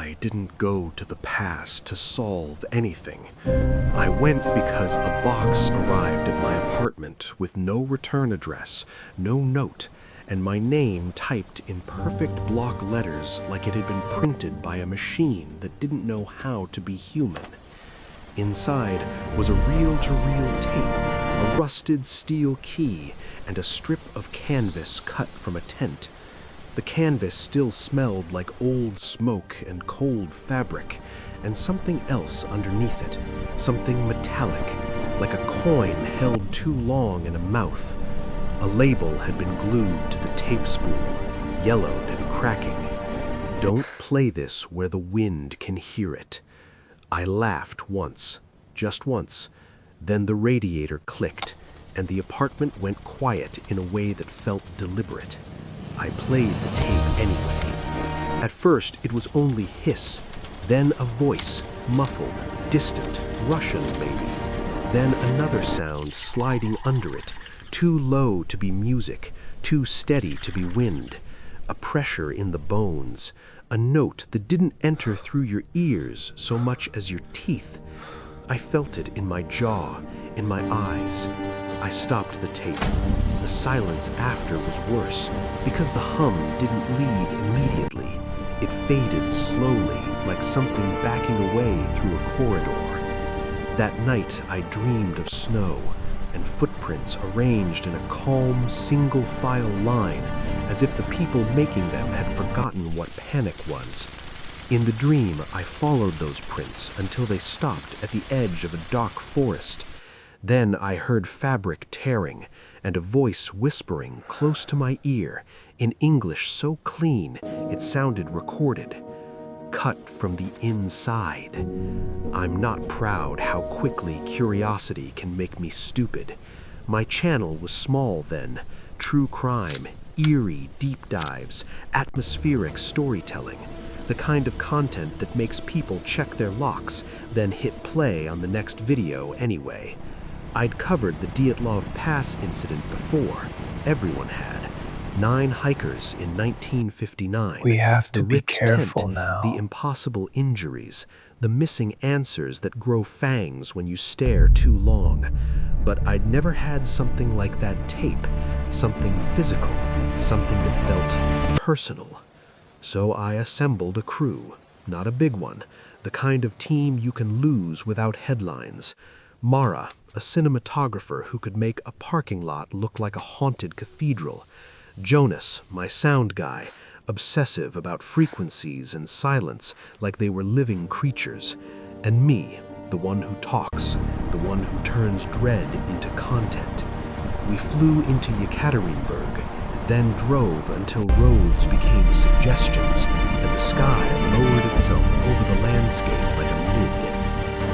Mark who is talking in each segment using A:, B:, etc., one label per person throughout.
A: I didn't go to the past to solve anything. I went because a box arrived at my apartment with no return address, no note, and my name typed in perfect block letters like it had been printed by a machine that didn't know how to be human. Inside was a reel-to-reel tape, a rusted steel key, and a strip of canvas cut from a tent. The canvas still smelled like old smoke and cold fabric, and something else underneath it, something metallic, like a coin held too long in a mouth. A label had been glued to the tape spool, yellowed and cracking. "Don't play this where the wind can hear it." I laughed once, just once. Then the radiator clicked, and the apartment went quiet in a way that felt deliberate. I played the tape anyway. At first, it was only hiss, then a voice, muffled, distant, Russian maybe, then another sound sliding under it, too low to be music, too steady to be wind, a pressure in the bones, a note that didn't enter through your ears so much as your teeth. I felt it in my jaw, in my eyes. I stopped the tape. The silence after was worse, because the hum didn't leave immediately. It faded slowly, like something backing away through a corridor. That night I dreamed of snow, and footprints arranged in a calm, single-file line, as if the people making them had forgotten what panic was. In the dream, I followed those prints until they stopped at the edge of a dark forest. Then I heard fabric tearing, and a voice whispering close to my ear, in English so clean it sounded recorded. Cut from the inside. I'm not proud how quickly curiosity can make me stupid. My channel was small then. True crime, eerie deep dives, atmospheric storytelling. The kind of content that makes people check their locks, then hit play on the next video anyway. I'd covered the Dyatlov Pass incident before. Everyone had. 9 hikers in 1959.
B: We have to
A: the
B: be
A: ripped
B: careful
A: tent,
B: now.
A: The impossible injuries, the missing answers that grow fangs when you stare too long. But I'd never had something like that tape, something physical, something that felt personal. So I assembled a crew, not a big one, the kind of team you can lose without headlines. Mara, a cinematographer who could make a parking lot look like a haunted cathedral. Jonas, my sound guy, obsessive about frequencies and silence like they were living creatures. And me, the one who talks, the one who turns dread into content. We flew into Yekaterinburg, then drove until roads became suggestions, and the sky lowered itself over the landscape like a lid.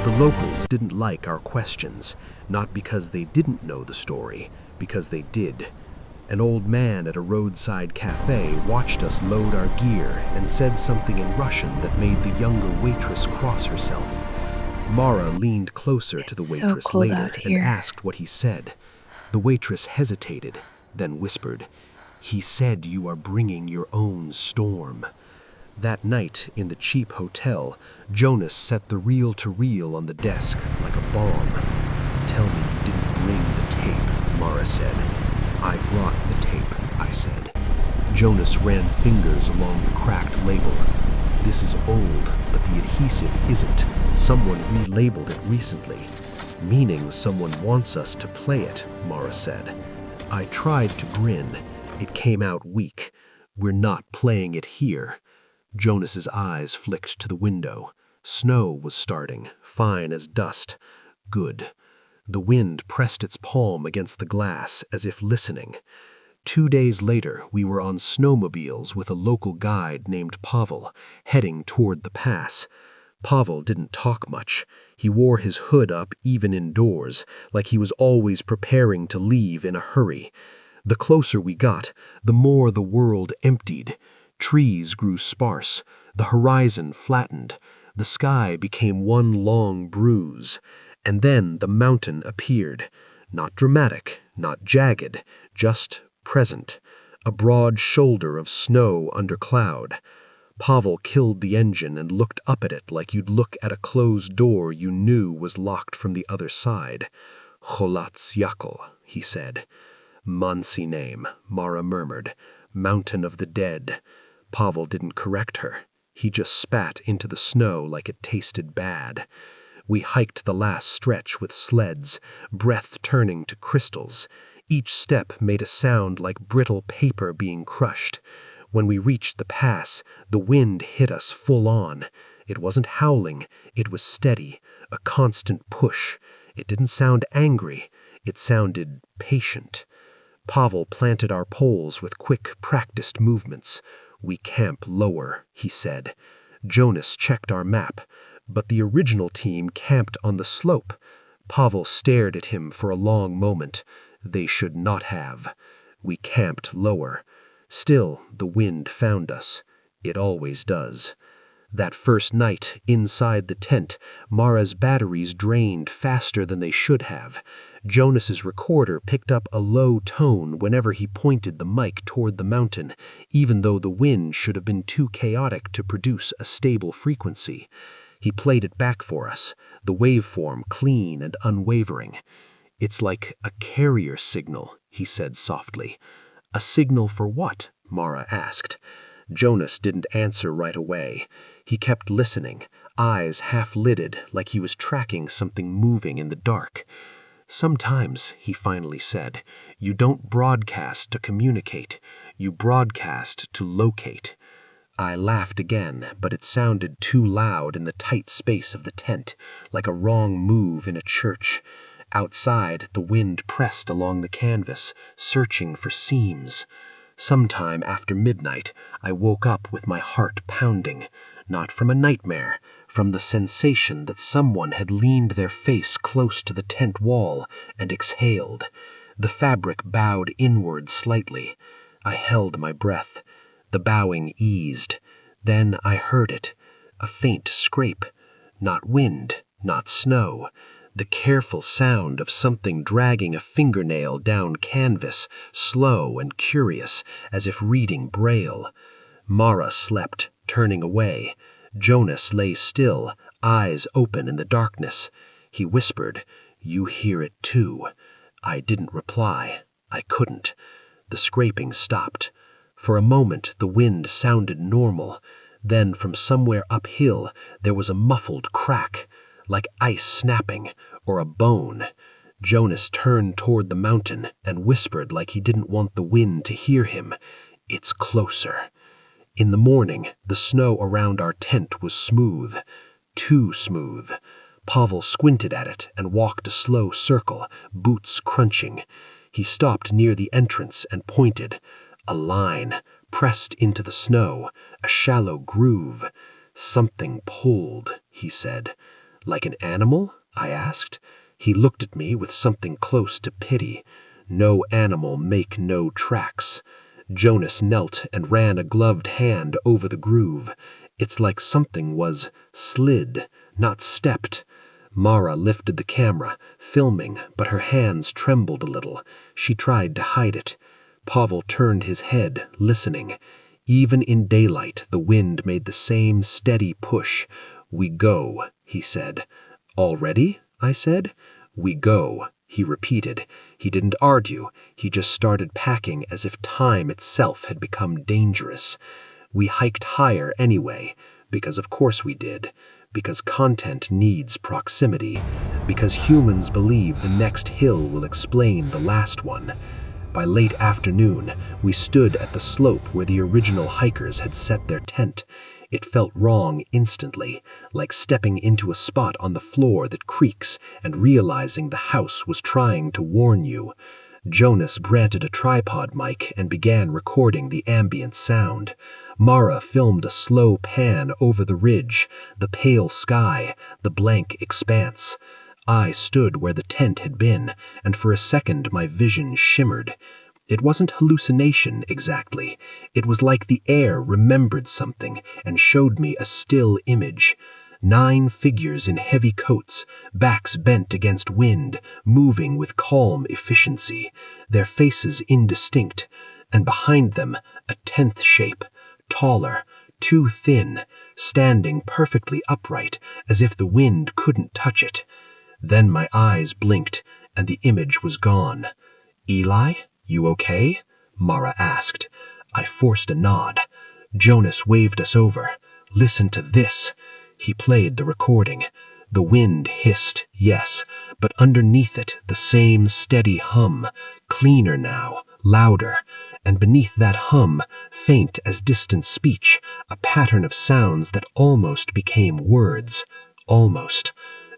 A: The locals didn't like our questions, not because they didn't know the story, because they did. An old man at a roadside cafe watched us load our gear and said something in Russian that made the younger waitress cross herself. Mara leaned closer to the waitress
C: cold
A: later
C: out
A: and
C: here.
A: asked what he said. The waitress hesitated, then whispered, "He said you are bringing your own storm." That night, in the cheap hotel, Jonas set the reel-to-reel on the desk like a bomb. "Tell me you didn't bring the tape," Mara said. "I brought the tape," I said. Jonas ran fingers along the cracked label. "This is old, but the adhesive isn't. Someone relabeled it recently." "Meaning someone wants us to play it," Mara said. I tried to grin. It came out weak. "We're not playing it here." Jonas's eyes flicked to the window. Snow was starting, fine as dust. Good. The wind pressed its palm against the glass as if listening. 2 days later, we were on snowmobiles with a local guide named Pavel, heading toward the pass. Pavel didn't talk much. He wore his hood up even indoors, like he was always preparing to leave in a hurry. The closer we got, the more the world emptied. Trees grew sparse, the horizon flattened, the sky became one long bruise, and then the mountain appeared. Not dramatic, not jagged, just present, a broad shoulder of snow under cloud. Pavel killed the engine and looked up at it like you'd look at a closed door you knew was locked from the other side. Cholatz Yakel, he said. Mansi name, Mara murmured. Mountain of the dead. Pavel didn't correct her. He just spat into the snow like it tasted bad. We hiked the last stretch with sleds, breath turning to crystals. Each step made a sound like brittle paper being crushed. When we reached the pass, the wind hit us full on. It wasn't howling, it was steady, a constant push. It didn't sound angry, it sounded patient. Pavel planted our poles with quick, practiced movements. We camp lower, he said. Jonas checked our map, but the original team camped on the slope. Pavel stared at him for a long moment. They should not have. We camped lower. Still, the wind found us. It always does. That first night, inside the tent, Mara's batteries drained faster than they should have. Jonas's recorder picked up a low tone whenever he pointed the mic toward the mountain, even though the wind should have been too chaotic to produce a stable frequency. He played it back for us, the waveform clean and unwavering. "It's like a carrier signal," he said softly. "A signal for what?" Mara asked. Jonas didn't answer right away. He kept listening, eyes half-lidded like he was tracking something moving in the dark. "Sometimes," he finally said, "you don't broadcast to communicate. You broadcast to locate." I laughed again, but it sounded too loud in the tight space of the tent, like a wrong move in a church. Outside, the wind pressed along the canvas, searching for seams. Sometime after midnight, I woke up with my heart pounding, not from a nightmare, from the sensation that someone had leaned their face close to the tent wall and exhaled. The fabric bowed inward slightly. I held my breath. The bowing eased. Then I heard it, a faint scrape. Not wind, not snow. The careful sound of something dragging a fingernail down canvas, slow and curious, as if reading Braille. Mara slept, turning away. Jonas lay still, eyes open in the darkness. He whispered, "You hear it too." I didn't reply. I couldn't. The scraping stopped. For a moment the wind sounded normal. Then from somewhere uphill there was a muffled crack, like ice snapping, or a bone. Jonas turned toward the mountain and whispered like he didn't want the wind to hear him, "It's closer." In the morning, the snow around our tent was smooth. Too smooth. Pavel squinted at it and walked a slow circle, boots crunching. He stopped near the entrance and pointed. A line, pressed into the snow, a shallow groove. "Something pulled," he said. "Like an animal?" I asked. He looked at me with something close to pity. "No animal make no tracks." Jonas knelt and ran a gloved hand over the groove. It's like something was slid, not stepped. Mara lifted the camera, filming, but her hands trembled a little. She tried to hide it. Pavel turned his head, listening. Even in daylight, the wind made the same steady push. "We go," he said. "Already?" I said. "We go," he repeated. He didn't argue. He just started packing as if time itself had become dangerous. We hiked higher anyway, because of course we did. Because content needs proximity. Because humans believe the next hill will explain the last one. By late afternoon, we stood at the slope where the original hikers had set their tent. It felt wrong instantly, like stepping into a spot on the floor that creaks and realizing the house was trying to warn you. Jonas granted a tripod mic and began recording the ambient sound. Mara filmed a slow pan over the ridge, the pale sky, the blank expanse. I stood where the tent had been, and for a second my vision shimmered. It wasn't hallucination exactly. It was like the air remembered something and showed me a still image. 9 figures in heavy coats, backs bent against wind, moving with calm efficiency, their faces indistinct, and behind them a 10th shape, taller, too thin, standing perfectly upright, as if the wind couldn't touch it. Then my eyes blinked, and the image was gone. "Eli, you okay?" Mara asked. I forced a nod. Jonas waved us over. "Listen to this." He played the recording. The wind hissed, yes, but underneath it the same steady hum, cleaner now, louder, and beneath that hum, faint as distant speech, a pattern of sounds that almost became words. Almost.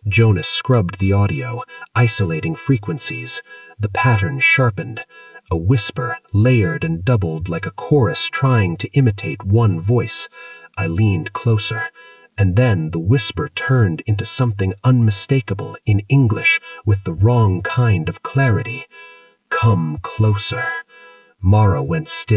A: Jonas scrubbed the audio, isolating frequencies. The pattern sharpened. A whisper, layered and doubled like a chorus trying to imitate one voice. I leaned closer. And then the whisper turned into something unmistakable in English with the wrong kind of clarity. "Come closer." Mara went still.